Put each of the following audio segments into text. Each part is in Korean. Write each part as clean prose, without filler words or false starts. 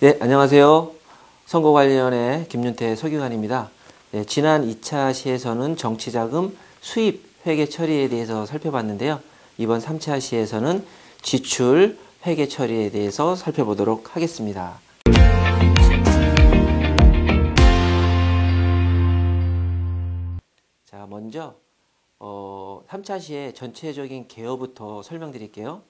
네, 안녕하세요. 선거관리위원회 김윤태 서기관입니다. 네, 지난 2차 시에서는 정치자금 수입 회계 처리에 대해서 살펴봤는데요. 이번 3차 시에서는 지출 회계 처리에 대해서 살펴보도록 하겠습니다. 자, 먼저 3차 시의 전체적인 개요부터 설명드릴게요.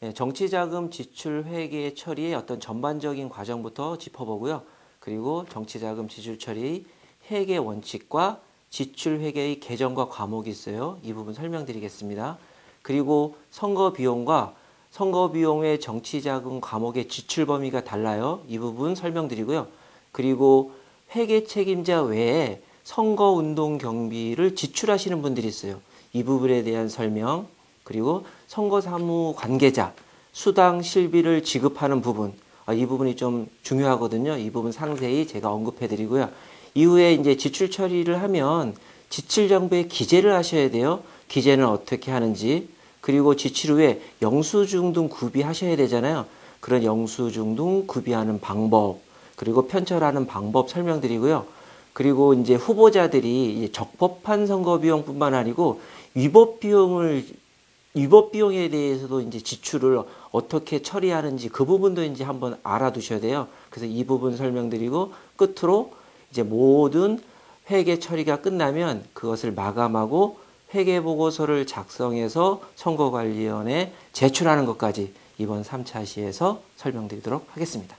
네, 정치자금 지출 회계 처리의 어떤 전반적인 과정부터 짚어보고요. 그리고 정치자금 지출 처리 회계 원칙과 지출 회계의 개정과 과목이 있어요. 이 부분 설명드리겠습니다. 그리고 선거 비용과 선거 비용의 정치자금 과목의 지출 범위가 달라요. 이 부분 설명드리고요. 그리고 회계 책임자 외에 선거운동 경비를 지출하시는 분들이 있어요. 이 부분에 대한 설명, 그리고 선거사무 관계자, 수당 실비를 지급하는 부분, 이 부분이 좀 중요하거든요. 이 부분 상세히 제가 언급해 드리고요. 이후에 이제 지출 처리를 하면 지출 정보에 기재를 하셔야 돼요. 기재는 어떻게 하는지, 그리고 지출 후에 영수증 구비하셔야 되잖아요. 그런 영수증 구비하는 방법, 그리고 편철하는 방법 설명드리고요. 그리고 이제 후보자들이 적법한 선거 비용뿐만 아니고 위법 비용에 대해서도 이제 지출을 어떻게 처리하는지 그 부분도 이제 한번 알아두셔야 돼요. 그래서 이 부분 설명드리고 끝으로 이제 모든 회계 처리가 끝나면 그것을 마감하고 회계 보고서를 작성해서 선거관리위원회에 제출하는 것까지 이번 3차 시에서 설명드리도록 하겠습니다.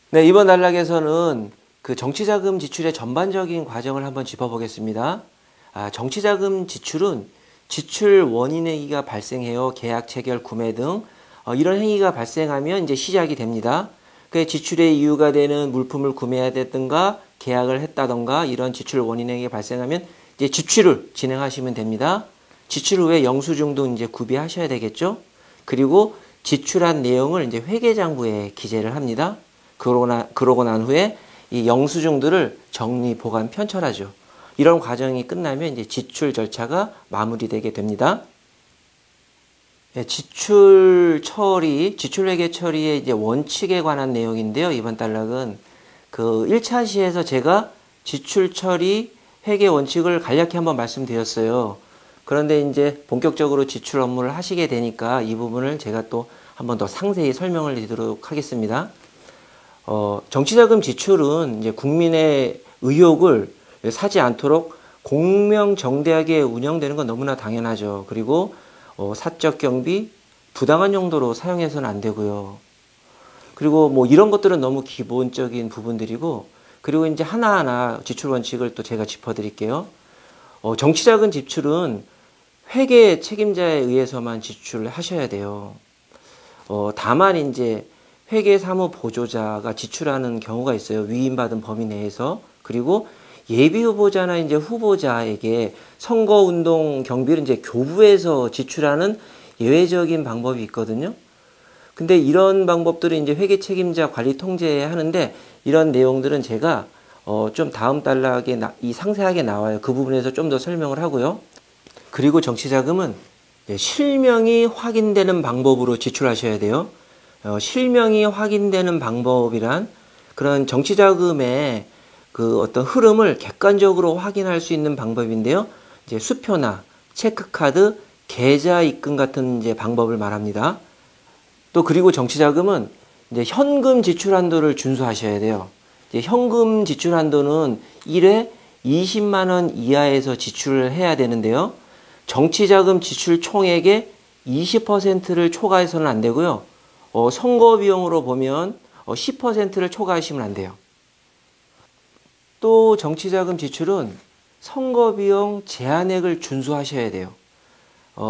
네, 이번 단락에서는 그 정치자금 지출의 전반적인 과정을 한번 짚어보겠습니다. 정치자금 지출은 지출 원인 행위가 발생해요. 계약 체결, 구매 등 이런 행위가 발생하면 이제 시작이 됩니다. 그 지출의 이유가 되는 물품을 구매해야 됐든가 계약을 했다던가 이런 지출 원인 행위가 발생하면 이제 지출을 진행하시면 됩니다. 지출 후에 영수증 등 이제 구비하셔야 되겠죠. 그리고 지출한 내용을 이제 회계장부에 기재를 합니다. 그러고 난 후에 이 영수증들을 정리, 보관, 편철하죠. 이런 과정이 끝나면 이제 지출 절차가 마무리되게 됩니다. 네, 지출 처리, 지출회계 처리의 이제 원칙에 관한 내용인데요. 이번 단락은 그 1차 시에서 제가 지출 처리 회계 원칙을 간략히 한번 말씀드렸어요. 그런데 이제 본격적으로 지출 업무를 하시게 되니까 이 부분을 제가 또 한번 더 상세히 설명을 드리도록 하겠습니다. 정치자금 지출은 이제 국민의 의욕을 사지 않도록 공명정대하게 운영되는 건 너무나 당연하죠. 그리고 사적 경비, 부당한 용도로 사용해서는 안 되고요. 그리고 뭐 이런 것들은 너무 기본적인 부분들이고, 그리고 이제 하나하나 지출 원칙을 또 제가 짚어드릴게요. 정치자금 지출은 회계 책임자에 의해서만 지출을 하셔야 돼요. 다만 이제 회계사무 보조자가 지출하는 경우가 있어요. 위임받은 범위 내에서. 그리고 예비 후보자나 이제 후보자에게 선거운동 경비를 이제 교부해서 지출하는 예외적인 방법이 있거든요. 근데 이런 방법들은 이제 회계 책임자 관리 통제에 하는데 이런 내용들은 제가 좀 다음 단락에 상세하게 나와요. 그 부분에서 좀 더 설명을 하고요. 그리고 정치자금은 실명이 확인되는 방법으로 지출하셔야 돼요. 실명이 확인되는 방법이란 그런 정치자금의 그 어떤 흐름을 객관적으로 확인할 수 있는 방법인데요. 이제 수표나 체크카드, 계좌 입금 같은 이제 방법을 말합니다. 또 그리고 정치자금은 이제 현금 지출 한도를 준수하셔야 돼요. 이제 현금 지출 한도는 1회 20만 원 이하에서 지출을 해야 되는데요. 정치자금 지출 총액의 20%를 초과해서는 안 되고요. 선거 비용으로 보면 10%를 초과하시면 안 돼요. 또 정치자금 지출은 선거비용 제한액을 준수하셔야 돼요.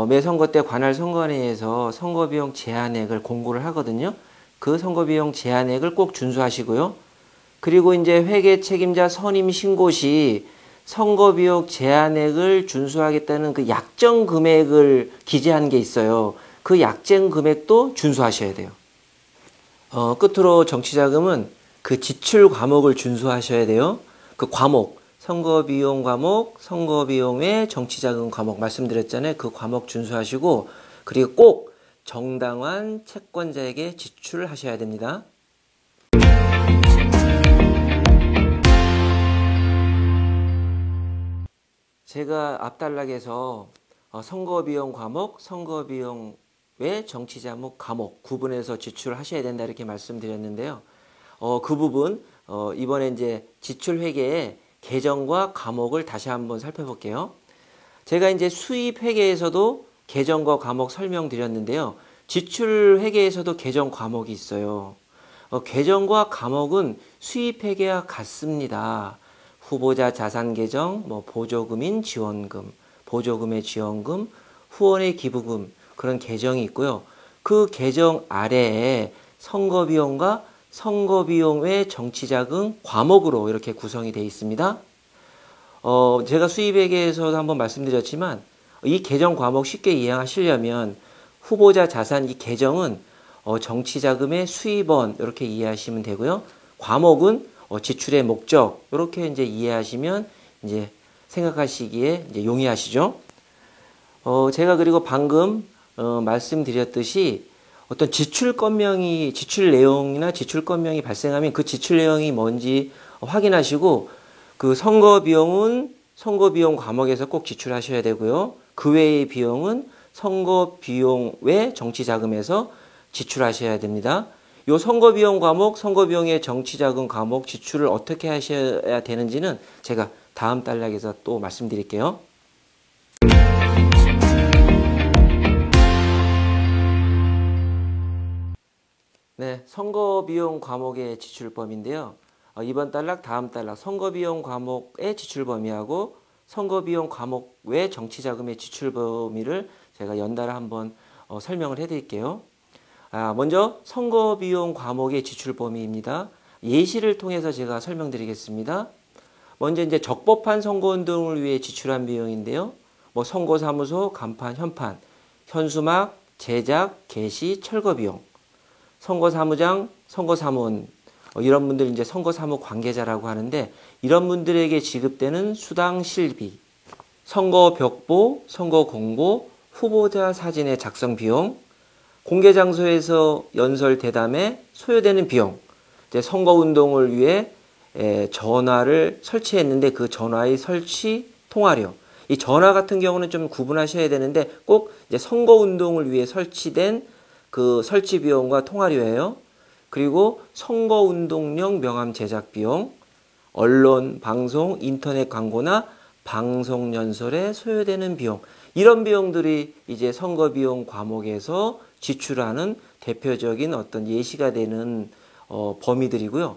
매 선거 때 관할 선관위에서 선거비용 제한액을 공고를 하거든요. 그 선거비용 제한액을 꼭 준수하시고요. 그리고 이제 회계 책임자 선임 신고 시 선거비용 제한액을 준수하겠다는 그 약정 금액을 기재한 게 있어요. 그 약정 금액도 준수하셔야 돼요. 끝으로 정치자금은 그 지출 과목을 준수하셔야 돼요. 그 과목, 선거비용 과목, 선거비용 외 정치자금 과목 말씀드렸잖아요. 그 과목 준수하시고, 그리고 꼭 정당한 채권자에게 지출을 하셔야 됩니다. 제가 앞단락에서 선거비용 과목, 선거비용 외 정치자목 과목 구분해서 지출하셔야 된다 이렇게 말씀드렸는데요. 그 부분 이번에 이제 지출회계의 계정과 과목을 다시 한번 살펴볼게요. 제가 이제 수입회계에서도 계정과 과목 설명드렸는데요. 지출회계에서도 계정 과목이 있어요. 계정과 과목은 수입회계와 같습니다. 후보자 자산계정, 보조금인 지원금, 보조금의 지원금, 후원의 기부금 그런 계정이 있고요. 그 계정 아래에 선거비용과 선거비용 외 정치자금 과목으로 이렇게 구성이 되어 있습니다. 제가 수입회계에서도 한번 말씀드렸지만 이 계정 과목 쉽게 이해하시려면 후보자 자산 이 계정은 정치자금의 수입원 이렇게 이해하시면 되고요. 과목은 지출의 목적 이렇게 이제 이해하시면 이제 생각하시기에 이제 용이하시죠. 제가 그리고 방금 말씀드렸듯이 어떤 지출 건명이 지출 내용이나 지출 건명이 발생하면 그 지출 내용이 뭔지 확인하시고 그 선거 비용은 선거 비용 과목에서 꼭 지출하셔야 되고요. 그 외의 비용은 선거 비용 외 정치 자금에서 지출하셔야 됩니다. 요 선거 비용 과목, 선거 비용의 정치 자금 과목 지출을 어떻게 하셔야 되는지는 제가 다음 단락에서 또 말씀드릴게요. 네, 선거비용 과목의 지출범위인데요. 이번 단락, 다음 단락 선거비용 과목의 지출범위하고 선거비용 과목 외 정치자금의 지출범위를 제가 연달아 한번 설명을 해드릴게요. 먼저 선거비용 과목의 지출범위입니다. 예시를 통해서 제가 설명드리겠습니다. 먼저 이제 적법한 선거운동을 위해 지출한 비용인데요. 선거사무소, 간판, 현판, 현수막, 제작, 게시, 철거 비용. 선거사무장, 선거사무원 이런 분들 이제 선거사무 관계자라고 하는데 이런 분들에게 지급되는 수당 실비, 선거벽보, 선거공보, 후보자 사진의 작성 비용, 공개장소에서 연설 대담에 소요되는 비용, 이제 선거운동을 위해 전화를 설치했는데 그 전화의 설치 통화료. 이 전화 같은 경우는 좀 구분하셔야 되는데 꼭 이제 선거운동을 위해 설치된 그 설치 비용과 통화료예요. 그리고 선거운동용 명함 제작 비용, 언론, 방송, 인터넷 광고나 방송 연설에 소요되는 비용. 이런 비용들이 이제 선거비용 과목에서 지출하는 대표적인 어떤 예시가 되는 범위들이고요.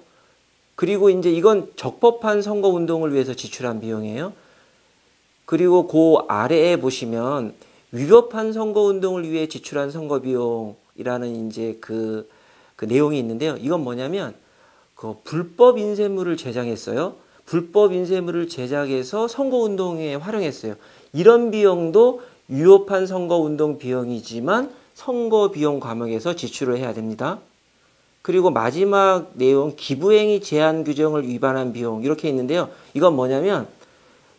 그리고 이제 이건 적법한 선거운동을 위해서 지출한 비용이에요. 그리고 그 아래에 보시면 위법한 선거운동을 위해 지출한 선거비용이라는 이제 그 내용이 있는데요. 이건 뭐냐면 그 불법 인쇄물을 제작했어요. 불법 인쇄물을 제작해서 선거운동에 활용했어요. 이런 비용도 위법한 선거운동 비용이지만 선거비용 과목에서 지출을 해야 됩니다. 그리고 마지막 내용 기부행위 제한 규정을 위반한 비용 이렇게 있는데요. 이건 뭐냐면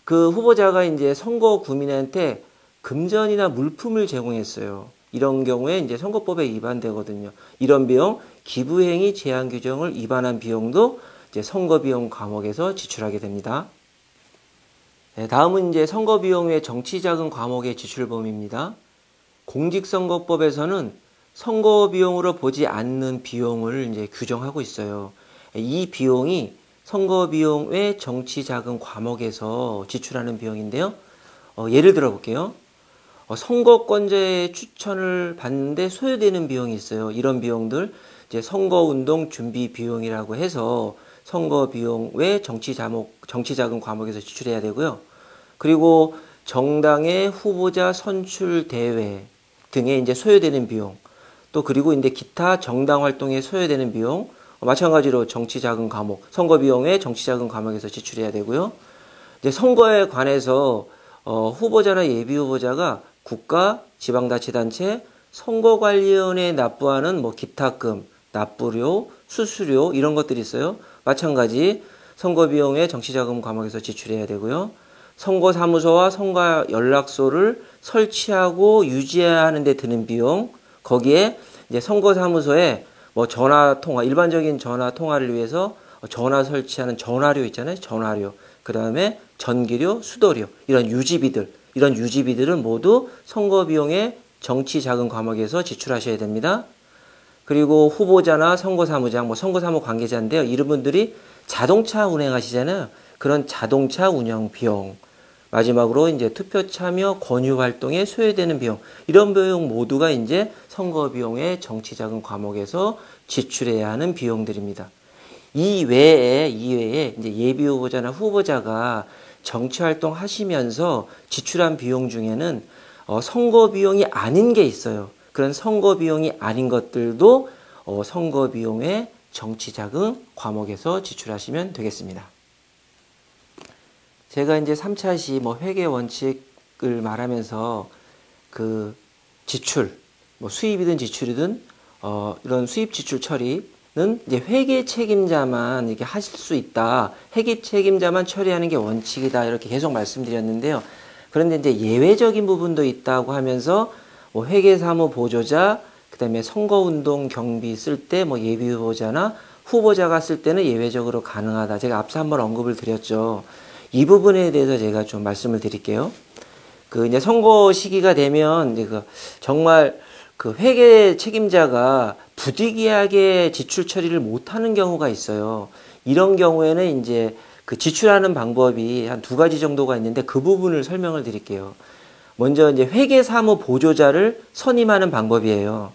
그 후보자가 이제 선거 구민한테 금전이나 물품을 제공했어요. 이런 경우에 이제 선거법에 위반되거든요. 이런 비용, 기부행위 제한 규정을 위반한 비용도 이제 선거비용 과목에서 지출하게 됩니다. 네, 다음은 이제 선거비용 외 정치자금 과목의 지출 범위입니다. 공직선거법에서는 선거비용으로 보지 않는 비용을 이제 규정하고 있어요. 이 비용이 선거비용 외 정치자금 과목에서 지출하는 비용인데요. 예를 들어 볼게요. 선거권자의 추천을 받는데 소요되는 비용이 있어요. 이런 비용들 이제 선거운동 준비 비용이라고 해서 선거비용 외 정치자금 과목에서 지출해야 되고요. 그리고 정당의 후보자 선출 대회 등에 이제 소요되는 비용, 또 그리고 이제 기타 정당 활동에 소요되는 비용, 마찬가지로 정치자금 과목, 선거비용의 정치자금 과목에서 지출해야 되고요. 이제 선거에 관해서 후보자나 예비후보자가 국가, 지방자치단체, 선거관리위원회에 납부하는 기타금, 납부료, 수수료 이런 것들이 있어요. 마찬가지 선거비용의 정치자금 과목에서 지출해야 되고요. 선거사무소와 선거연락소를 설치하고 유지하는 데 드는 비용, 거기에 이제 선거사무소에 전화 통화, 일반적인 전화 통화를 위해서 전화 설치하는 전화료 있잖아요. 전화료. 그 다음에 전기료, 수도료, 이런 유지비들은 모두 선거비용의 정치자금 과목에서 지출하셔야 됩니다. 그리고 후보자나 선거사무장, 선거사무 관계자인데요. 이런 분들이 자동차 운행하시잖아요. 그런 자동차 운영 비용, 마지막으로 이제 투표 참여 권유 활동에 소요되는 비용, 이런 비용 모두가 이제 선거 비용의 정치자금 과목에서 지출해야 하는 비용들입니다. 이외에 이제 예비 후보자나 후보자가 정치 활동 하시면서 지출한 비용 중에는 선거 비용이 아닌 게 있어요. 그런 선거 비용이 아닌 것들도 선거 비용의 정치자금 과목에서 지출하시면 되겠습니다. 제가 이제 3차 시 회계 원칙을 말하면서 그 지출, 수입이든 지출이든 이런 수입 지출 처리는 이제 회계 책임자만 이렇게 하실 수 있다. 회계 책임자만 처리하는 게 원칙이다. 이렇게 계속 말씀드렸는데요. 그런데 이제 예외적인 부분도 있다고 하면서 회계사무 보조자, 그다음에 선거운동 경비 쓸 때 예비 후보자나 후보자가 쓸 때는 예외적으로 가능하다. 제가 앞서 한번 언급을 드렸죠. 이 부분에 대해서 제가 좀 말씀을 드릴게요. 이제 선거 시기가 되면 이제 정말 회계 책임자가 부득이하게 지출 처리를 못하는 경우가 있어요. 이런 경우에는 이제 지출하는 방법이 한 2가지 정도가 있는데 그 부분을 설명을 드릴게요. 먼저 이제 회계사무 보조자를 선임하는 방법이에요.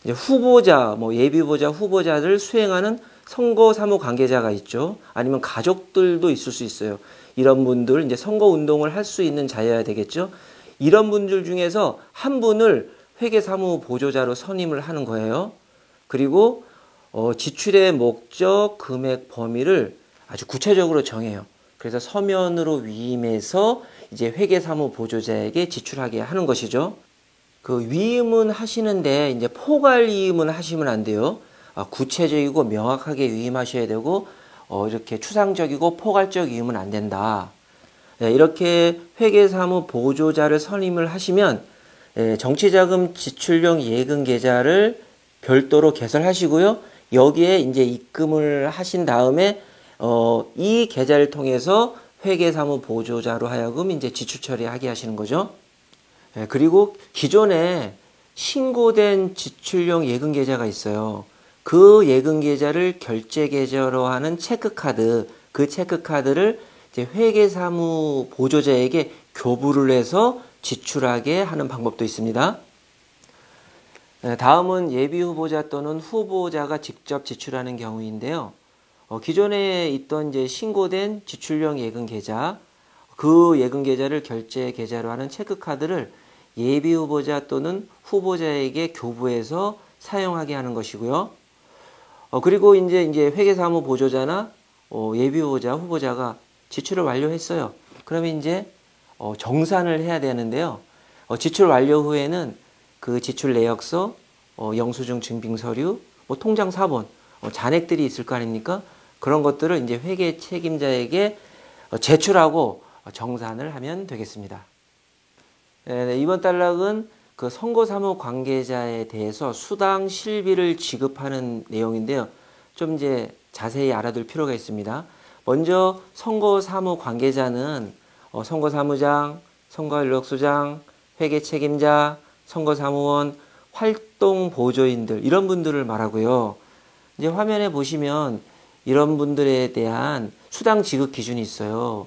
이제 후보자, 예비 후보자, 후보자를 수행하는 선거사무 관계자가 있죠. 아니면 가족들도 있을 수 있어요. 이런 분들, 이제 선거 운동을 할 수 있는 자여야 되겠죠. 이런 분들 중에서 한 분을 회계사무 보조자로 선임을 하는 거예요. 그리고 지출의 목적, 금액, 범위를 아주 구체적으로 정해요. 그래서 서면으로 위임해서 이제 회계사무 보조자에게 지출하게 하는 것이죠. 위임은 하시는데 이제 포괄 위임은 하시면 안 돼요. 구체적이고 명확하게 위임하셔야 되고 이렇게 추상적이고 포괄적 위임은 안 된다. 이렇게 회계사무 보조자를 선임을 하시면 정치자금 지출용 예금 계좌를 별도로 개설하시고요. 여기에 이제 입금을 하신 다음에 이 계좌를 통해서 회계사무 보조자로 하여금 이제 지출 처리하게 하시는 거죠. 그리고 기존에 신고된 지출용 예금 계좌가 있어요. 그 예금 계좌를 결제 계좌로 하는 체크카드, 그 체크카드를 이제 회계사무 보조자에게 교부를 해서 지출하게 하는 방법도 있습니다. 다음은 예비 후보자 또는 후보자가 직접 지출하는 경우인데요. 기존에 있던 이제 신고된 지출용 예금 계좌, 그 예금 계좌를 결제 계좌로 하는 체크카드를 예비 후보자 또는 후보자에게 교부해서 사용하게 하는 것이고요. 그리고 이제 회계사무 보조자나 예비 후보자, 후보자가 지출을 완료했어요. 그러면 이제 정산을 해야 되는데요. 지출 완료 후에는 그 지출 내역서, 영수증 증빙 서류, 통장 사본, 잔액들이 있을 거 아닙니까? 그런 것들을 이제 회계 책임자에게 제출하고 정산을 하면 되겠습니다. 이번 단락은 선거사무 관계자에 대해서 수당 실비를 지급하는 내용인데요. 좀 이제 자세히 알아둘 필요가 있습니다. 먼저 선거사무 관계자는 선거사무장, 선거연락소장, 회계 책임자, 선거사무원, 활동보조인들, 이런 분들을 말하고요. 이제 화면에 보시면 이런 분들에 대한 수당 지급 기준이 있어요.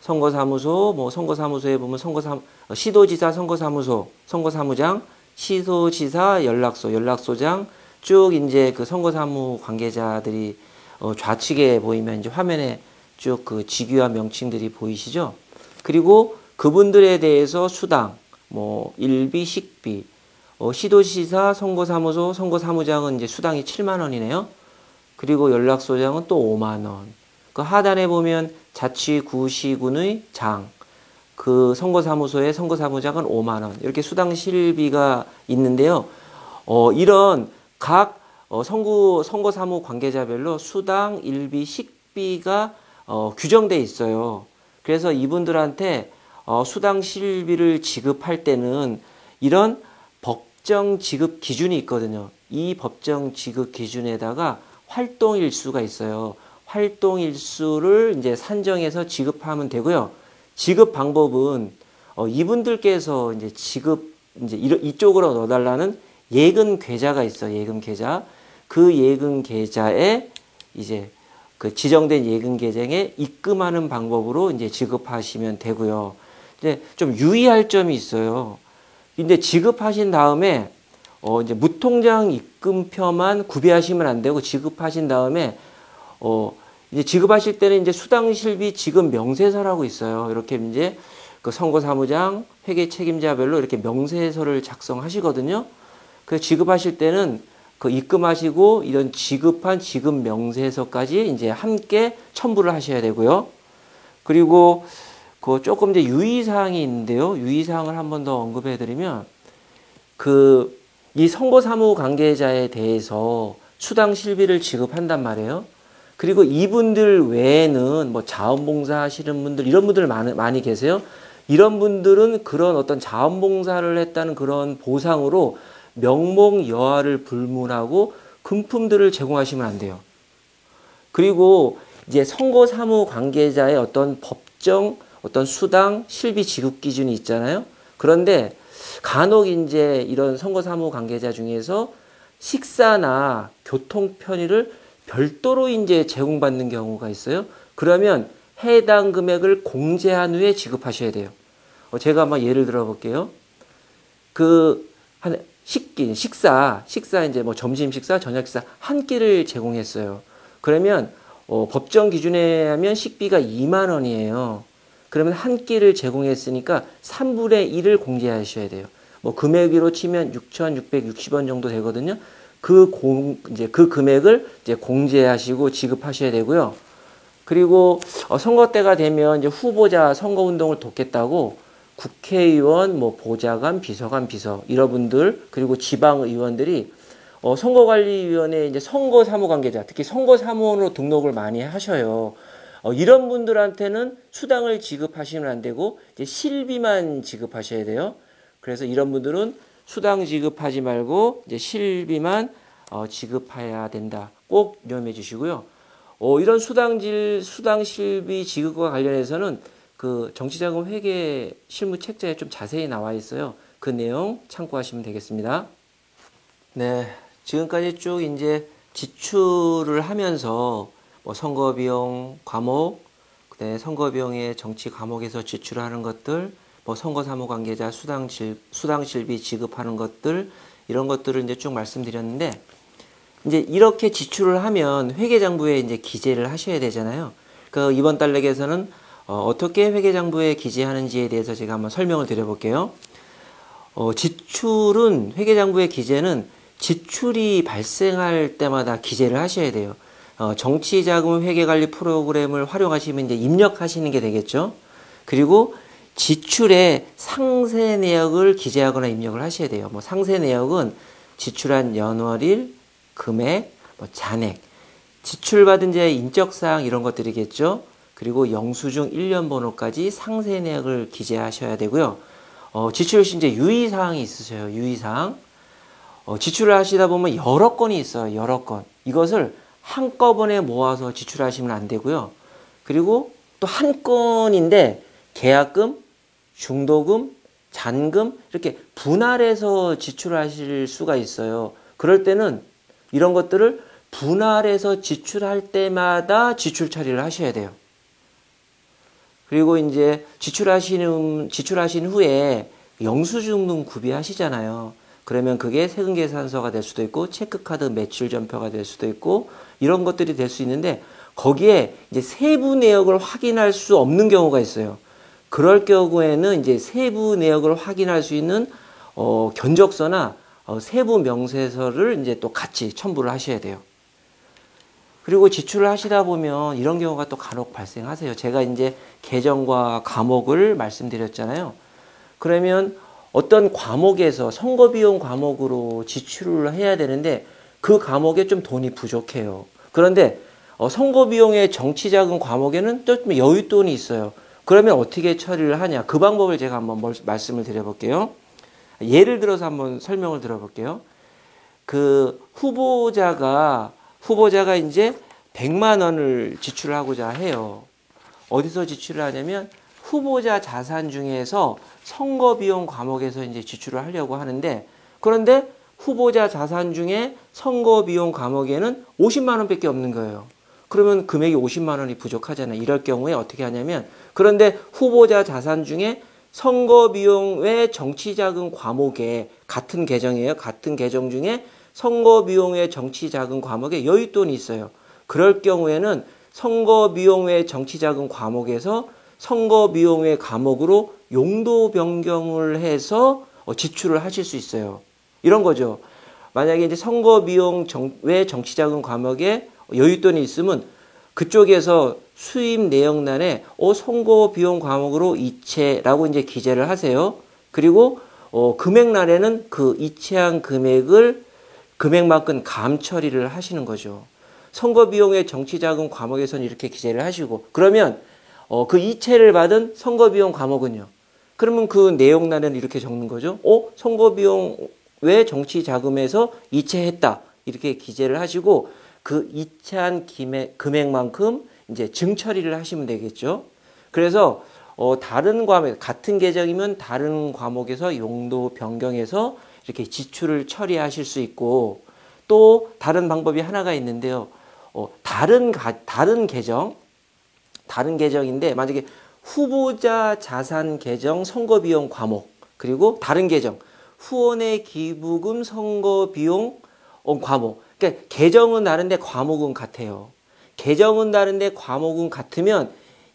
선거사무소, 선거사무소에 보면 시도지사 선거사무소, 선거사무장, 시도지사 연락소, 연락소장, 쭉 이제 선거사무 관계자들이 좌측에 보이면 이제 화면에 쭉 직위와 명칭들이 보이시죠? 그리고 그분들에 대해서 수당, 일비, 식비, 시도지사, 선거사무소, 선거사무장은 이제 수당이 7만 원이네요. 그리고 연락소장은 또 5만 원. 그 하단에 보면 자치, 구, 시군의 장, 그 선거사무소의 선거사무장은 5만 원. 이렇게 수당 실비가 있는데요. 이런 각 선거사무 관계자별로 수당, 일비, 식비가 규정돼 있어요. 그래서 이분들한테 수당 실비를 지급할 때는 이런 법정 지급 기준이 있거든요. 이 법정 지급 기준에다가 활동일수가 있어요. 활동 일수를 이제 산정해서 지급하면 되고요. 지급 방법은 이분들께서 이제 이쪽으로 넣어달라는 예금 계좌가 있어요. 예금 계좌. 그 예금 계좌에 이제 그 지정된 예금 계정에 입금하는 방법으로 이제 지급하시면 되고요. 이제 좀 유의할 점이 있어요. 근데 지급하신 다음에 이제 무통장 입금표만 구비하시면 안 되고 지급하신 다음에 이제 지급하실 때는 이제 수당실비 지급 명세서라고 있어요. 이렇게 이제 그 선고사무장, 회계 책임자별로 이렇게 명세서를 작성하시거든요. 그래서 지급하실 때는 그 입금하시고 이런 지급한 지급 명세서까지 이제 함께 첨부를 하셔야 되고요. 그리고 그 조금 이제 유의사항이 있는데요. 유의사항을 한 번 더 언급해 드리면 이 선고사무 관계자에 대해서 수당 실비를 지급한단 말이에요. 그리고 이분들 외에는 뭐 자원봉사 하시는 분들 이런 분들 많이 계세요. 이런 분들은 그런 어떤 자원봉사를 했다는 그런 보상으로 명목 여하를 불문하고 금품들을 제공하시면 안 돼요. 그리고 이제 선고사무 관계자의 어떤 법정 어떤 수당 실비 지급 기준이 있잖아요. 그런데 간혹 이제 이런 선고사무 관계자 중에서 식사나 교통 편의를 별도로 이제 제공받는 경우가 있어요. 그러면 해당 금액을 공제한 후에 지급하셔야 돼요. 제가 한번 예를 들어 볼게요. 식사 이제 뭐 점심 식사, 저녁 식사 한 끼를 제공했어요. 그러면 법정 기준에 하면 식비가 2만 원이에요. 그러면 한 끼를 제공했으니까 3분의 1을 공제하셔야 돼요. 뭐 금액으로 치면 6,660원 정도 되거든요. 이제 그 금액을 이제 공제하시고 지급하셔야 되고요. 그리고 선거 때가 되면 이제 후보자 선거 운동을 돕겠다고 국회의원, 뭐 보좌관, 비서관, 비서 이런 분들 그리고 지방 의원들이 선거관리위원회 이제 선거사무관계자 특히 선거사무원으로 등록을 많이 하셔요. 이런 분들한테는 수당을 지급하시면 안 되고 이제 실비만 지급하셔야 돼요. 그래서 이런 분들은 수당 지급하지 말고 이제 실비만 지급해야 된다. 꼭 유념해 주시고요. 이런 수당 실비 지급과 관련해서는 그 정치자금 회계 실무 책자에 좀 자세히 나와 있어요. 그 내용 참고하시면 되겠습니다. 네, 지금까지 쭉 이제 지출을 하면서 뭐 선거비용 과목, 그다음에 선거비용의 정치 과목에서 지출하는 것들, 뭐 선거사무관계자 수당실비 지급하는 것들 이런 것들을 이제 쭉 말씀드렸는데 이제 이렇게 지출을 하면 회계장부에 이제 기재를 하셔야 되잖아요. 그 이번 달력에서는 어떻게 회계장부에 기재하는지에 대해서 제가 한번 설명을 드려볼게요. 지출은 회계장부의 기재는 지출이 발생할 때마다 기재를 하셔야 돼요. 정치자금 회계관리 프로그램을 활용하시면 이제 입력하시는 게 되겠죠. 그리고 지출의 상세 내역을 기재하거나 입력을 하셔야 돼요. 뭐 상세 내역은 지출한 연월일, 금액, 뭐 잔액, 지출받은 자의 인적사항 이런 것들이겠죠. 그리고 영수증 1년 번호까지 상세 내역을 기재하셔야 되고요. 지출 시 이제 유의사항이 있으셔요. 유의사항. 지출을 하시다 보면 여러 건이 있어요. 여러 건. 이것을 한꺼번에 모아서 지출하시면 안 되고요. 그리고 또 한 건인데 계약금, 중도금, 잔금 이렇게 분할해서 지출하실 수가 있어요. 그럴 때는 이런 것들을 분할해서 지출할 때마다 지출 처리를 하셔야 돼요. 그리고 이제 지출하신 후에 영수증 구비하시잖아요. 그러면 그게 세금계산서가 될 수도 있고 체크카드 매출 전표가 될 수도 있고 이런 것들이 될 수 있는데 거기에 이제 세부 내역을 확인할 수 없는 경우가 있어요. 그럴 경우에는 이제 세부 내역을 확인할 수 있는 견적서나 세부 명세서를 이제 또 같이 첨부를 하셔야 돼요. 그리고 지출을 하시다 보면 이런 경우가 또 간혹 발생하세요. 제가 이제 계정과 과목을 말씀드렸잖아요. 그러면 어떤 과목에서 선거비용 과목으로 지출을 해야 되는데 그 과목에 좀 돈이 부족해요. 그런데 선거비용의 정치자금 과목에는 또 여윳돈이 있어요. 그러면 어떻게 처리를 하냐? 그 방법을 제가 한번 말씀을 드려볼게요. 예를 들어서 한번 설명을 들어볼게요. 그 후보자가 이제 100만 원을 지출을 하고자 해요. 어디서 지출을 하냐면 후보자 자산 중에서 선거비용 과목에서 이제 지출을 하려고 하는데, 그런데 후보자 자산 중에 선거비용 과목에는 50만 원밖에 없는 거예요. 그러면 금액이 50만 원이 부족하잖아요. 이럴 경우에 어떻게 하냐면, 그런데 후보자 자산 중에 선거비용 외 정치자금 과목에 같은 계정이에요. 같은 계정 중에 선거비용 외 정치자금 과목에 여윳돈이 있어요. 그럴 경우에는 선거비용 외 정치자금 과목에서 선거비용 외 과목으로 용도 변경을 해서 지출을 하실 수 있어요. 이런 거죠. 만약에 이제 선거비용 외 정치자금 과목에 여윳돈이 있으면 그쪽에서 수입 내역란에 선거비용 과목으로 이체라고 이제 기재를 하세요. 그리고 금액란에는 그 이체한 금액만큼 감 처리를 하시는 거죠. 선거비용의 정치자금 과목에서는 이렇게 기재를 하시고, 그러면 그 이체를 받은 선거비용 과목은요. 그러면 그 내용란에는 이렇게 적는 거죠. 선거비용 외 정치자금에서 이체했다. 이렇게 기재를 하시고, 그 이체한 금액만큼 이제 증처리를 하시면 되겠죠. 그래서 다른 과목, 같은 계정이면 다른 과목에서 용도 변경해서 이렇게 지출을 처리하실 수 있고, 또 다른 방법이 하나가 있는데요. 다른 계정인데 만약에 후보자 자산 계정 선거비용 과목, 그리고 다른 계정 후원의 기부금 선거비용 과목. 그러니까 계정은 다른데 과목은 같아요. 계정은 다른데 과목은 같으면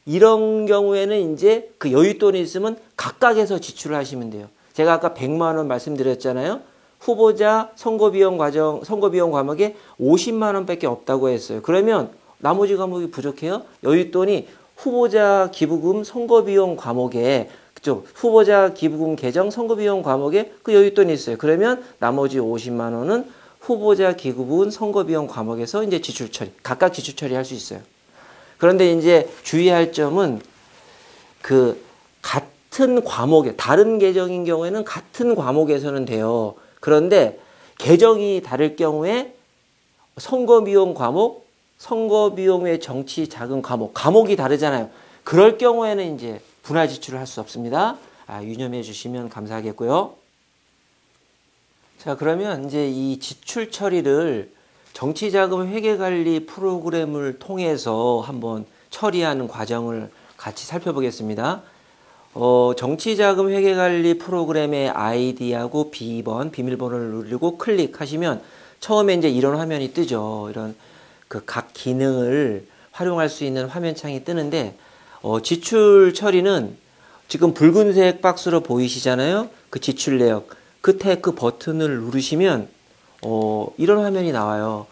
이런 경우에는 이제 그 여윳돈이 있으면 각각에서 지출을 하시면 돼요. 제가 아까 100만 원 말씀드렸잖아요. 후보자 선거비용 과목에 50만 원밖에 없다고 했어요. 그러면 나머지 과목이 부족해요. 여윳돈이 후보자 기부금 선거비용 과목에, 그쪽 후보자 기부금 계정 선거비용 과목에 그 여윳돈이 있어요. 그러면 나머지 50만 원은 후보자 기부금 선거비용 과목에서 이제 지출 처리, 각각 지출 처리할 수 있어요. 그런데 이제 주의할 점은 그 같은 과목에, 다른 계정인 경우에는 같은 과목에서는 돼요. 그런데 계정이 다를 경우에 선거비용 과목, 선거비용의 정치자금 과목이 다르잖아요. 그럴 경우에는 이제 분할 지출을 할 수 없습니다. 유념해 주시면 감사하겠고요. 자, 그러면 이제 이 지출 처리를 정치자금 회계관리 프로그램을 통해서 한번 처리하는 과정을 같이 살펴보겠습니다. 정치자금 회계관리 프로그램의 아이디하고 비밀번호를 누르고 클릭하시면 처음에 이제 이런 화면이 뜨죠. 이런 그 각 기능을 활용할 수 있는 화면창이 뜨는데, 지출 처리는 지금 붉은색 박스로 보이시잖아요. 그 지출 내역. 끝에 그 버튼을 누르시면 이런 화면이 나와요.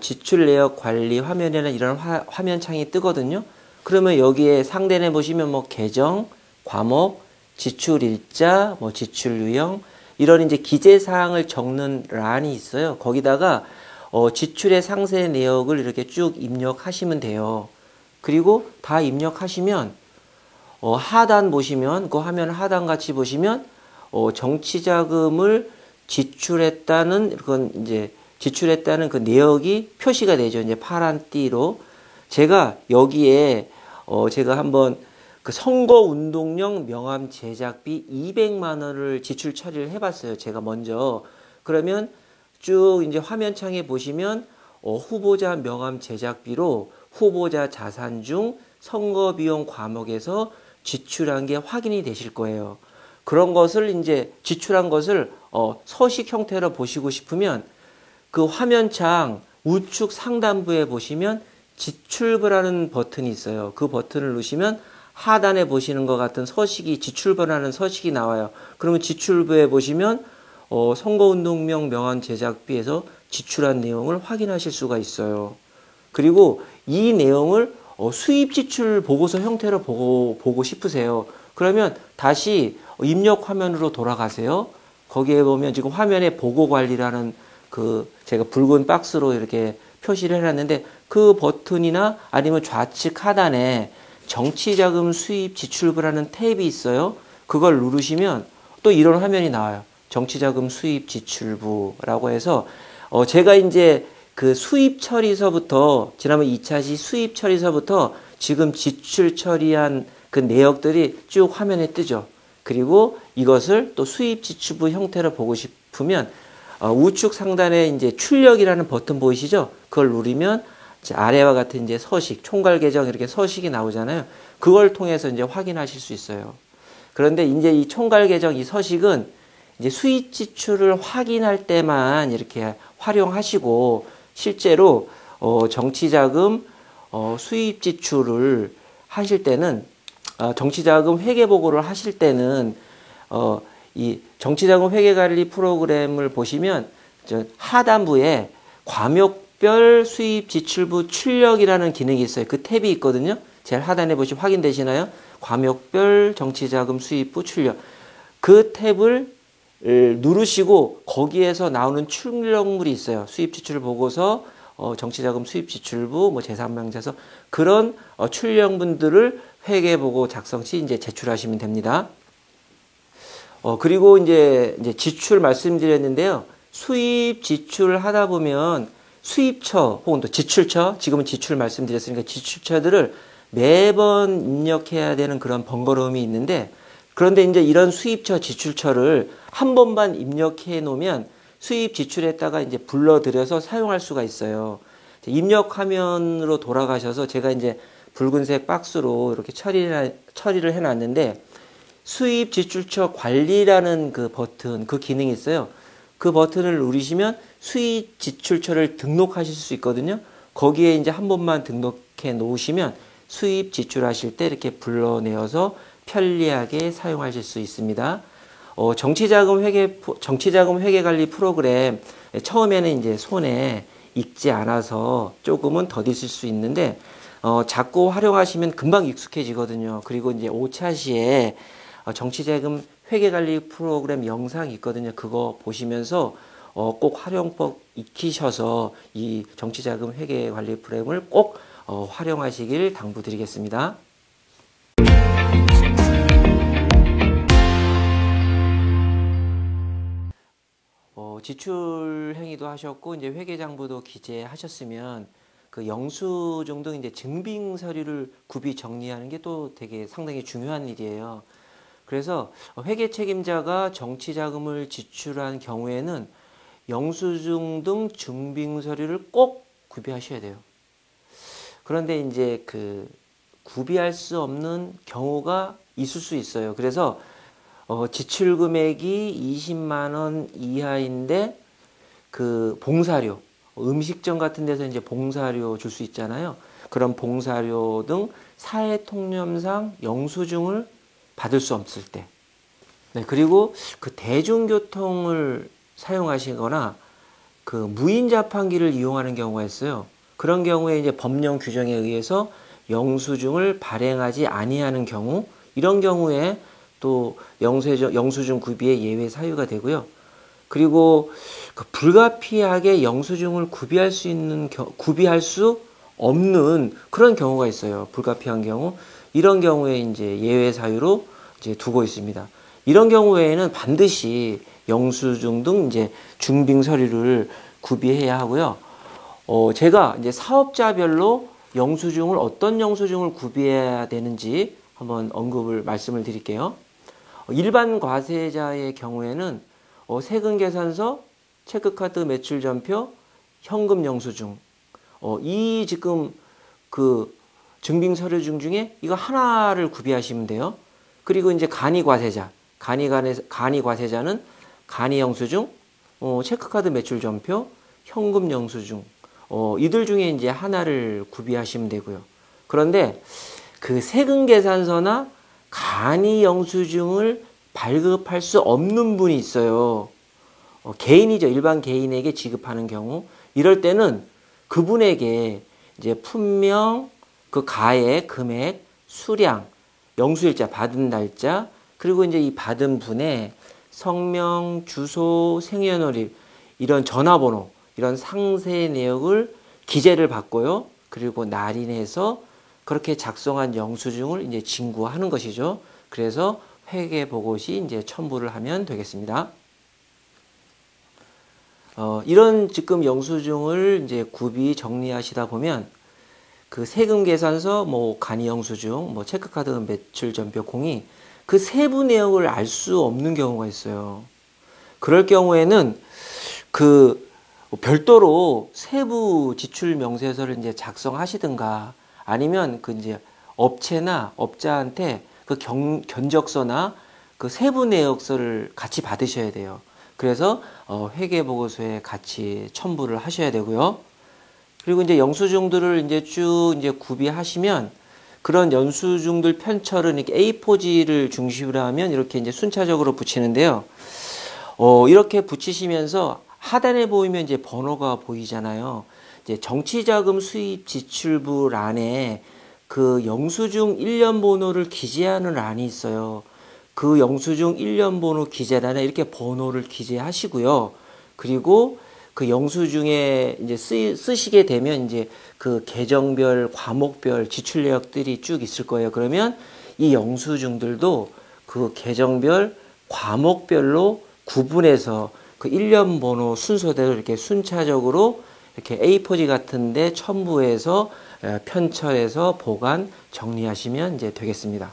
지출 내역 관리 화면에는 이런 화면창이 뜨거든요. 그러면 여기에 상단에 보시면 뭐 계정, 과목, 지출 일자, 뭐 지출 유형, 이런 이제 기재 사항을 적는 란이 있어요. 거기다가 지출의 상세 내역을 이렇게 쭉 입력하시면 돼요. 그리고 다 입력하시면 하단 보시면, 그 화면 하단 같이 보시면 정치자금을 지출했다는 그 내역이 표시가 되죠. 이제 파란 띠로. 제가 여기에 제가 한번 그 선거운동용 명함 제작비 200만 원을 지출 처리를 해봤어요. 제가 먼저. 그러면 쭉 이제 화면창에 보시면 후보자 명함 제작비로 후보자 자산 중 선거비용 과목에서 지출한 게 확인이 되실 거예요. 그런 것을 이제 지출한 것을 서식 형태로 보시고 싶으면 그 화면창 우측 상단부에 보시면 지출부라는 버튼이 있어요. 그 버튼을 누르시면 하단에 보시는 것 같은 서식이, 지출부라는 서식이 나와요. 그러면 지출부에 보시면 선거운동용 명함 제작비에서 지출한 내용을 확인하실 수가 있어요. 그리고 이 내용을 수입 지출 보고서 형태로 보고 싶으세요. 그러면 다시 입력 화면으로 돌아가세요. 거기에 보면 지금 화면에 보고 관리라는 그 제가 붉은 박스로 이렇게 표시를 해놨는데, 그 버튼이나 아니면 좌측 하단에 정치자금 수입 지출부라는 탭이 있어요. 그걸 누르시면 또 이런 화면이 나와요. 정치자금 수입 지출부라고 해서 제가 이제 그 수입 처리서부터 지난번 2차 시 수입 처리서부터 지금 지출 처리한 그 내역들이 쭉 화면에 뜨죠. 그리고 이것을 또 수입 지출부 형태로 보고 싶으면 우측 상단에 이제 출력이라는 버튼 보이시죠? 그걸 누르면 아래와 같은 이제 서식, 총괄 계정 이렇게 서식이 나오잖아요. 그걸 통해서 이제 확인하실 수 있어요. 그런데 이제 이 총괄 계정 이 서식은 이제 수입 지출을 확인할 때만 이렇게 활용하시고 실제로 정치자금 수입 지출을 하실 때는 정치자금 회계 보고를 하실 때는 이 정치자금 회계관리 프로그램을 보시면 하단부에 과목별 수입 지출부 출력이라는 기능이 있어요. 그 탭이 있거든요. 제일 하단에 보시면 확인되시나요? 과목별 정치자금 수입부 출력. 그 탭을 누르시고 거기에서 나오는 출력물이 있어요. 수입 지출 보고서, 정치자금 수입 지출부, 뭐 재산명제서 그런 출력문들을 회계보고 작성 시 이제 제출하시면 됩니다. 그리고 이제 지출 말씀드렸는데요. 수입 지출 하다 보면 수입처 혹은 또 지출처, 지금은 지출 말씀드렸으니까 지출처들을 매번 입력해야 되는 그런 번거로움이 있는데, 그런데 이제 이런 수입처, 지출처를 한 번만 입력해 놓으면 수입 지출에다가 이제 불러들여서 사용할 수가 있어요. 입력 화면으로 돌아가셔서 제가 이제 붉은색 박스로 이렇게 처리를 해 놨는데, 수입 지출처 관리라는 그 버튼, 그 기능이 있어요. 그 버튼을 누르시면 수입 지출처를 등록하실 수 있거든요. 거기에 이제 한 번만 등록해 놓으시면 수입 지출하실 때 이렇게 불러내어서 편리하게 사용하실 수 있습니다. 정치자금 회계 관리 프로그램 처음에는 이제 손에 익지 않아서 조금은 더디실 수 있는데 자꾸 활용하시면 금방 익숙해지거든요. 그리고 이제 5차 시에 정치자금 회계관리 프로그램 영상이 있거든요. 그거 보시면서 꼭 활용법 익히셔서 이 정치자금 회계관리 프로그램을 꼭 활용하시길 당부드리겠습니다. 지출 행위도 하셨고 이제 회계장부도 기재하셨으면 그 영수증 등 이제 증빙 서류를 구비 정리하는 게 또 되게 상당히 중요한 일이에요. 그래서 회계 책임자가 정치 자금을 지출한 경우에는 영수증 등 증빙 서류를 꼭 구비하셔야 돼요. 그런데 이제 그 구비할 수 없는 경우가 있을 수 있어요. 그래서 지출 금액이 20만 원 이하인데 그 봉사료, 음식점 같은 데서 이제 봉사료 줄 수 있잖아요. 그런 봉사료 등 사회 통념상 영수증을 받을 수 없을 때. 네, 그리고 그 대중교통을 사용하시거나 그 무인 자판기를 이용하는 경우가 있어요. 그런 경우에 이제 법령 규정에 의해서 영수증을 발행하지 아니하는 경우, 이런 경우에 또 영수증 구비에 예외 사유가 되고요. 그리고 그 불가피하게 영수증을 구비할 수 없는 그런 경우가 있어요. 불가피한 경우. 이런 경우에 이제 예외 사유로 이제 두고 있습니다. 이런 경우에는 반드시 영수증 등 이제 증빙 서류를 구비해야 하고요. 제가 이제 사업자별로 영수증을 어떤 영수증을 구비해야 되는지 한번 말씀을 드릴게요. 일반 과세자의 경우에는 세금 계산서, 체크카드 매출 전표, 현금 영수증, 이 지금 그 증빙 서류증 중에 이거 하나를 구비하시면 돼요. 그리고 이제 간이 과세자는 간이 영수증, 체크카드 매출 전표, 현금 영수증, 이들 중에 이제 하나를 구비하시면 되고요. 그런데 그 세금 계산서나 간이 영수증을 발급할 수 없는 분이 있어요. 개인이죠. 일반 개인에게 지급하는 경우. 이럴 때는 그분에게 이제 품명, 그 가액, 금액, 수량, 영수일자, 받은 날짜, 그리고 이제 이 받은 분의 성명, 주소, 생년월일, 이런 전화번호, 이런 상세 내역을 기재를 받고요. 그리고 날인해서 그렇게 작성한 영수증을 이제 진구하는 것이죠. 그래서 회계 보고 시 이제 첨부를 하면 되겠습니다. 이런 지금 영수증을 이제 구비 정리하시다 보면 그 세금 계산서, 뭐 간이 영수증, 뭐 체크카드 매출 전표 공이 그 세부 내역을 알 수 없는 경우가 있어요. 그럴 경우에는 그 별도로 세부 지출 명세서를 이제 작성하시든가 아니면 그 이제 업체나 업자한테 그 견적서나 그 세부 내역서를 같이 받으셔야 돼요. 그래서 회계보고서에 같이 첨부를 하셔야 되고요. 그리고 이제 영수증들을 이제 쭉 이제 구비하시면 그런 영수증들 편철은 이렇게 A4지를 중심으로 하면 이렇게 이제 순차적으로 붙이는데요. 이렇게 붙이시면서 하단에 보이면 이제 번호가 보이잖아요. 이제 정치자금 수입 지출부 란에 그 영수증 1년 번호를 기재하는 란이 있어요. 그 영수증 1년 번호 기재란에 이렇게 번호를 기재하시고요. 그리고 그 영수증에 이제 쓰시게 되면 이제 그 계정별, 과목별 지출 내역들이 쭉 있을 거예요. 그러면 이 영수증들도 그 계정별, 과목별로 구분해서 그 1년 번호 순서대로 이렇게 순차적으로 이렇게 A4지 같은데 첨부해서 편철해서 보관 정리하시면 이제 되겠습니다.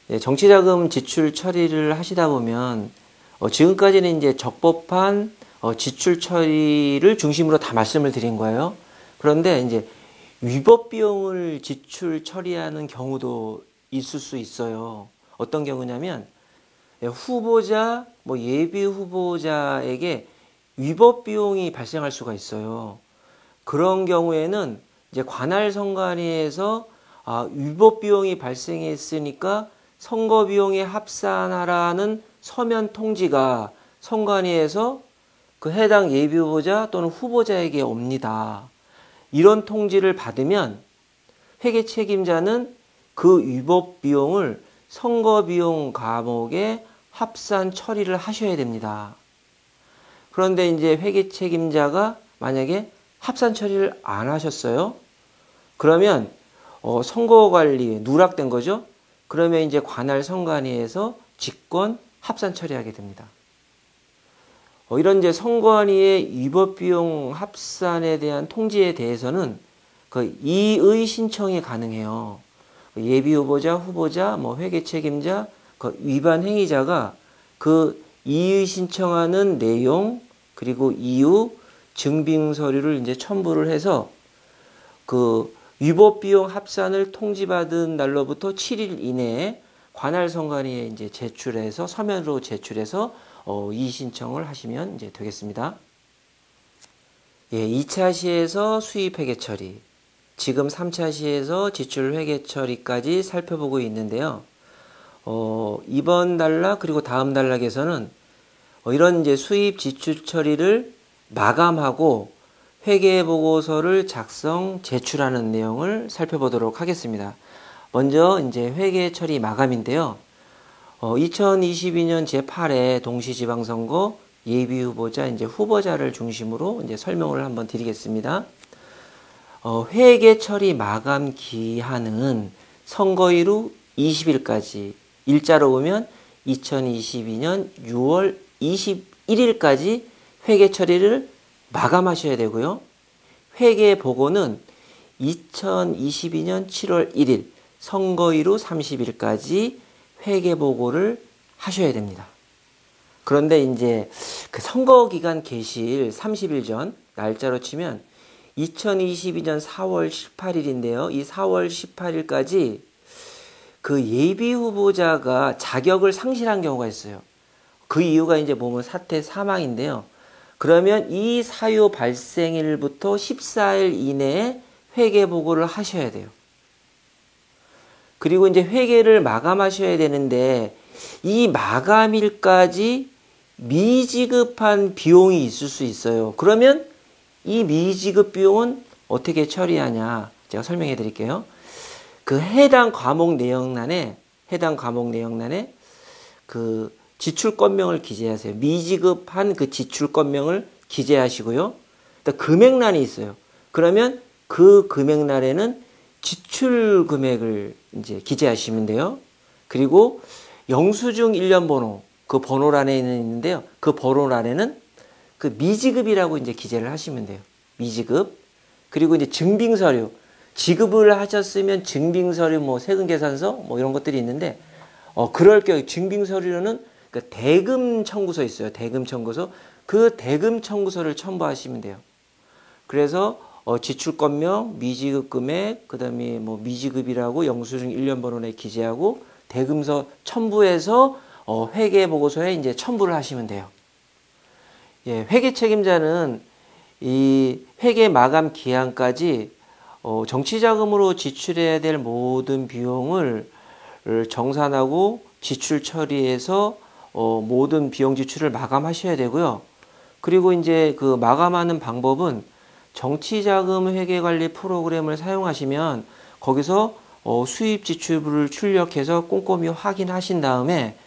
네, 정치자금 지출 처리를 하시다 보면 지금까지는 이제 적법한 지출 처리를 중심으로 다 말씀을 드린 거예요. 그런데 이제 위법 비용을 지출 처리하는 경우도 있을 수 있어요. 어떤 경우냐면 후보자, 뭐 예비 후보자에게 위법 비용이 발생할 수가 있어요. 그런 경우에는 이제 관할 선관위에서 위법 비용이 발생했으니까 선거 비용에 합산하라는 서면 통지가 선관위에서 그 해당 예비 후보자 또는 후보자에게 옵니다. 이런 통지를 받으면 회계 책임자는 그 위법 비용을 선거 비용 과목에 합산 처리를 하셔야 됩니다. 그런데 이제 회계 책임자가 만약에 합산 처리를 안 하셨어요. 그러면 선거관리에 누락된 거죠. 그러면 이제 관할 선관위에서 직권 합산 처리하게 됩니다. 이런 이제 선관위의 위법 비용 합산에 대한 통지에 대해서는 그 이의 신청이 가능해요. 예비 후보자, 후보자, 뭐 회계 책임자, 그 위반 행위자가 그 이의 신청하는 내용 그리고 이유 증빙 서류를 이제 첨부를 해서 그 위법 비용 합산을 통지받은 날로부터 7일 이내에 관할 선관위에 이제 제출해서 서면으로 제출해서 이의 신청을 하시면 이제 되겠습니다. 예, 2차 시에서 수입 회계 처리, 지금 3차 시에서 지출 회계 처리까지 살펴보고 있는데요. 이번 단락 그리고 다음 단락에서는 이런 이제 수입 지출 처리를 마감하고 회계 보고서를 작성 제출하는 내용을 살펴보도록 하겠습니다. 먼저 이제 회계 처리 마감인데요. 2022년 제8회 동시지방선거 예비 후보자 이제 후보자를 중심으로 이제 설명을 한번 드리겠습니다. 회계 처리 마감 기한은 선거일 후 20일까지, 일자로 보면 2022년 6월 21일까지 회계 처리를 마감하셔야 되고요. 회계 보고는 2022년 7월 1일 선거일 후 30일까지 회계 보고를 하셔야 됩니다. 그런데 이제 그 선거 기간 개시일 30일 전 날짜로 치면 2022년 4월 18일인데요. 이 4월 18일까지 그 예비 후보자가 자격을 상실한 경우가 있어요. 그 이유가 이제 보면 사퇴 사망인데요. 그러면 이 사유 발생일부터 14일 이내에 회계 보고를 하셔야 돼요. 그리고 이제 회계를 마감하셔야 되는데 이 마감일까지 미지급한 비용이 있을 수 있어요. 그러면 이 미지급 비용은 어떻게 처리하냐 제가 설명해 드릴게요. 그 해당 과목 내역란에 그 지출 건명을 기재하세요. 미지급한 그 지출 건명을 기재하시고요. 금액란이 있어요. 그러면 그 금액란에는 지출 금액을 이제 기재하시면 돼요. 그리고 영수증 1년 번호, 그 번호란에 있는데요. 그 번호란에는 그 미지급이라고 이제 기재를 하시면 돼요. 미지급. 그리고 이제 증빙서류. 지급을 하셨으면 증빙서류, 뭐 세금계산서, 뭐 이런 것들이 있는데, 그럴 경우 증빙서류는 그 대금 청구서 있어요. 대금 청구서. 그 대금 청구서를 첨부하시면 돼요. 그래서 지출 건명, 미지급 금액, 그다음에 뭐 미지급이라고 영수증 1년 번호에 기재하고 대금서 첨부해서 회계 보고서에 이제 첨부를 하시면 돼요. 예, 회계 책임자는 이 회계 마감 기한까지 정치자금으로 지출해야 될 모든 비용을 정산하고 지출 처리해서 모든 비용 지출을 마감하셔야 되고요. 그리고 이제 그 마감하는 방법은 정치자금 회계관리 프로그램을 사용하시면 거기서 수입 지출부를 출력해서 꼼꼼히 확인하신 다음에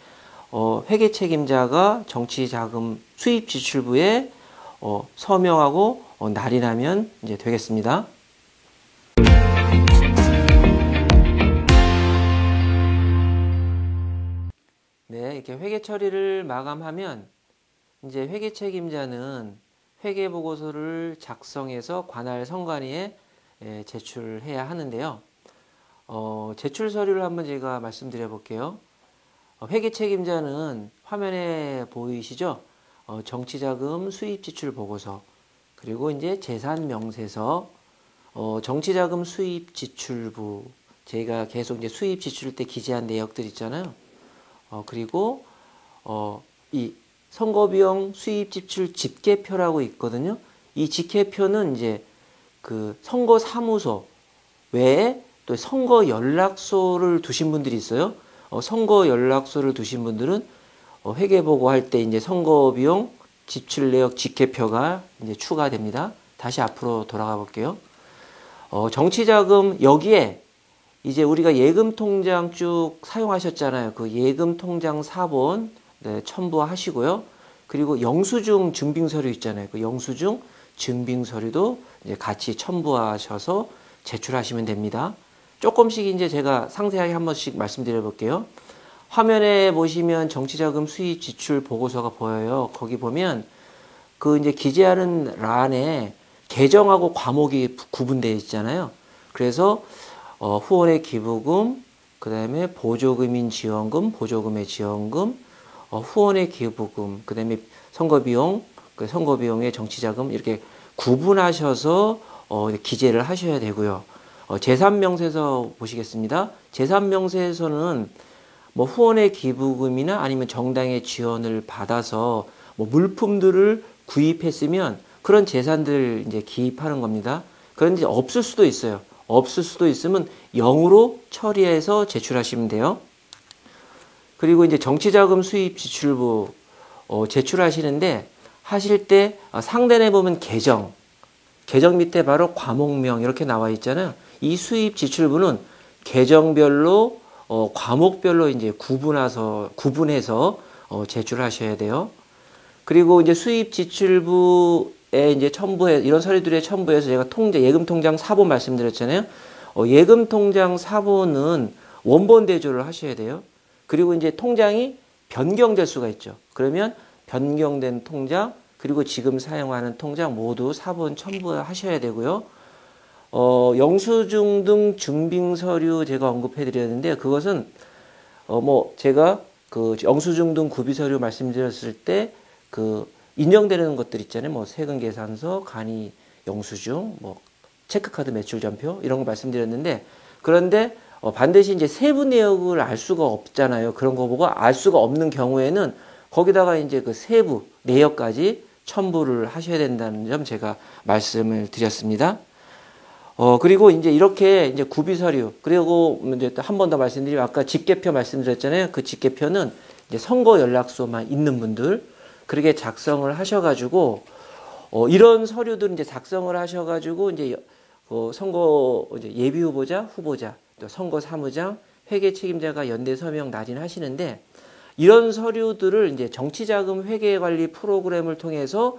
회계 책임자가 정치자금 수입 지출부에 서명하고 날인하면 이제 되겠습니다. 네, 이렇게 회계 처리를 마감하면 이제 회계 책임자는 회계 보고서를 작성해서 관할 선관위에 제출해야 하는데요. 제출 서류를 한번 제가 말씀드려 볼게요. 회계 책임자는 화면에 보이시죠? 정치자금 수입지출 보고서, 그리고 이제 재산명세서, 정치자금 수입지출부, 저희가 계속 이제 수입지출 때 기재한 내역들 있잖아요. 그리고 이 선거비용 수입지출 집계표라고 있거든요. 이 집계표는 이제 그 선거사무소 외에 또 선거 연락소를 두신 분들이 있어요. 선거 연락소를 두신 분들은 회계보고 할 때 이제 선거비용 지출 내역 집계표가 이제 추가됩니다. 다시 앞으로 돌아가 볼게요. 정치자금 여기에 이제 우리가 예금통장 쭉 사용하셨잖아요. 그 예금통장 사본 첨부하시고요. 그리고 영수증 증빙서류 있잖아요. 그 영수증 증빙서류도 이제 같이 첨부하셔서 제출하시면 됩니다. 조금씩 이제 제가 상세하게 한 번씩 말씀드려 볼게요. 화면에 보시면 정치자금 수입 지출 보고서가 보여요. 거기 보면 그 이제 기재하는 란에 계정하고 과목이 구분되어 있잖아요. 그래서 후원의 기부금, 그 다음에 보조금인 지원금, 보조금의 지원금, 후원의 기부금, 그 다음에 선거비용, 그 선거비용의 정치자금 이렇게 구분하셔서 기재를 하셔야 되고요. 제3명세서 보시겠습니다. 제3명세서는 뭐 후원의 기부금이나 아니면 정당의 지원을 받아서 뭐 물품들을 구입했으면 그런 재산들 이제 기입하는 겁니다. 그런데 없을 수도 있어요. 없을 수도 있으면 0으로 처리해서 제출하시면 돼요. 그리고 이제 정치자금 수입 지출부 제출하시는데 하실 때 상단에 보면 계정 밑에 바로 과목명 이렇게 나와 있잖아요. 이 수입 지출부는 계정별로 과목별로 이제 구분해서 제출하셔야 돼요. 그리고 이제 수입 지출부에 이제 첨부해 이런 서류들에 첨부해서 제가 예금 통장 사본 말씀드렸잖아요. 예금 통장 사본은 원본 대조를 하셔야 돼요. 그리고 이제 통장이 변경될 수가 있죠. 그러면 변경된 통장 그리고 지금 사용하는 통장 모두 사본 첨부하셔야 되고요. 영수증 등 증빙 서류 제가 언급해 드렸는데 그것은 뭐 제가 그 영수증 등 구비 서류 말씀드렸을 때 그 인정되는 것들 있잖아요. 뭐 세금 계산서, 간이 영수증, 뭐 체크카드 매출 전표 이런 거 말씀드렸는데 그런데 반드시 이제 세부 내역을 알 수가 없잖아요. 그런 거 보고 알 수가 없는 경우에는 거기다가 이제 그 세부 내역까지 첨부를 하셔야 된다는 점 제가 말씀을 드렸습니다. 그리고 이제 이렇게 이제 구비 서류, 그리고 이제 한 번 더 말씀드리면 아까 집계표 말씀드렸잖아요. 그 집계표는 이제 선거 연락소만 있는 분들, 그렇게 작성을 하셔가지고, 이런 서류들 이제 작성을 하셔가지고, 이제 선거 이제 예비 후보자, 또 선거 사무장, 회계 책임자가 연대 서명 날인하시는데, 이런 서류들을 이제 정치자금 회계관리 프로그램을 통해서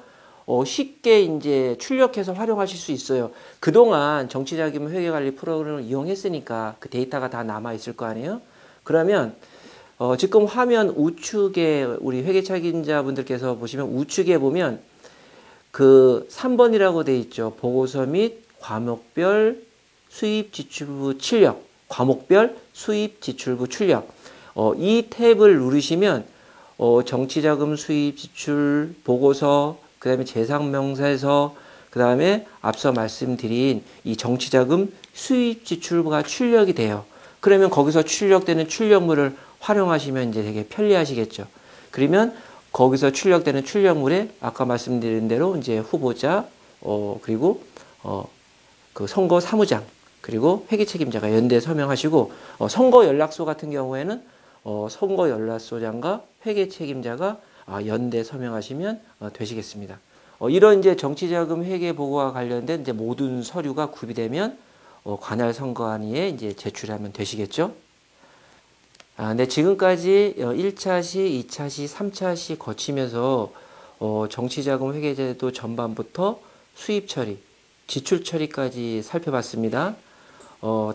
쉽게 이제 출력해서 활용하실 수 있어요. 그동안 정치자금 회계관리 프로그램을 이용했으니까 그 데이터가 다 남아 있을 거 아니에요? 그러면 지금 화면 우측에 우리 회계 책임자분들께서 보시면 우측에 보면 그 3번이라고 돼 있죠. 보고서 및 과목별 수입 지출부 출력, 과목별 수입 지출부 출력. 이 탭을 누르시면 정치자금 수입 지출 보고서, 그 다음에 재상명세서, 그 다음에 앞서 말씀드린 이 정치자금 수입 지출부가 출력이 돼요. 그러면 거기서 출력되는 출력물을 활용하시면 이제 되게 편리하시겠죠. 그러면 거기서 출력되는 출력물에 아까 말씀드린 대로 이제 후보자, 그리고 그 선거 사무장, 그리고 회계 책임자가 연대 서명하시고, 선거 연락소 같은 경우에는 선거 연락소장과 회계 책임자가 연대 서명하시면 되시겠습니다. 이런 이제 정치자금 회계 보고와 관련된 이제 모든 서류가 구비되면 관할 선거안위에 이제 제출하면 되시겠죠. 네, 지금까지 1차 시, 2차 시, 3차 시 거치면서 정치자금 회계제도 전반부터 수입 처리, 지출 처리까지 살펴봤습니다.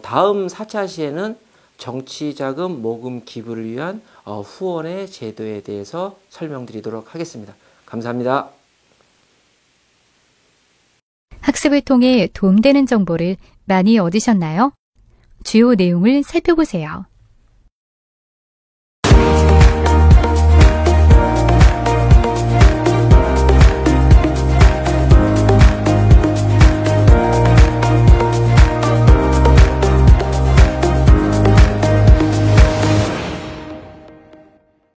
다음 4차 시에는 정치자금 모금 기부를 위한 후원의 제도에 대해서 설명드리도록 하겠습니다. 감사합니다. 학습을 통해 도움되는 정보를 많이 얻으셨나요? 주요 내용을 살펴보세요.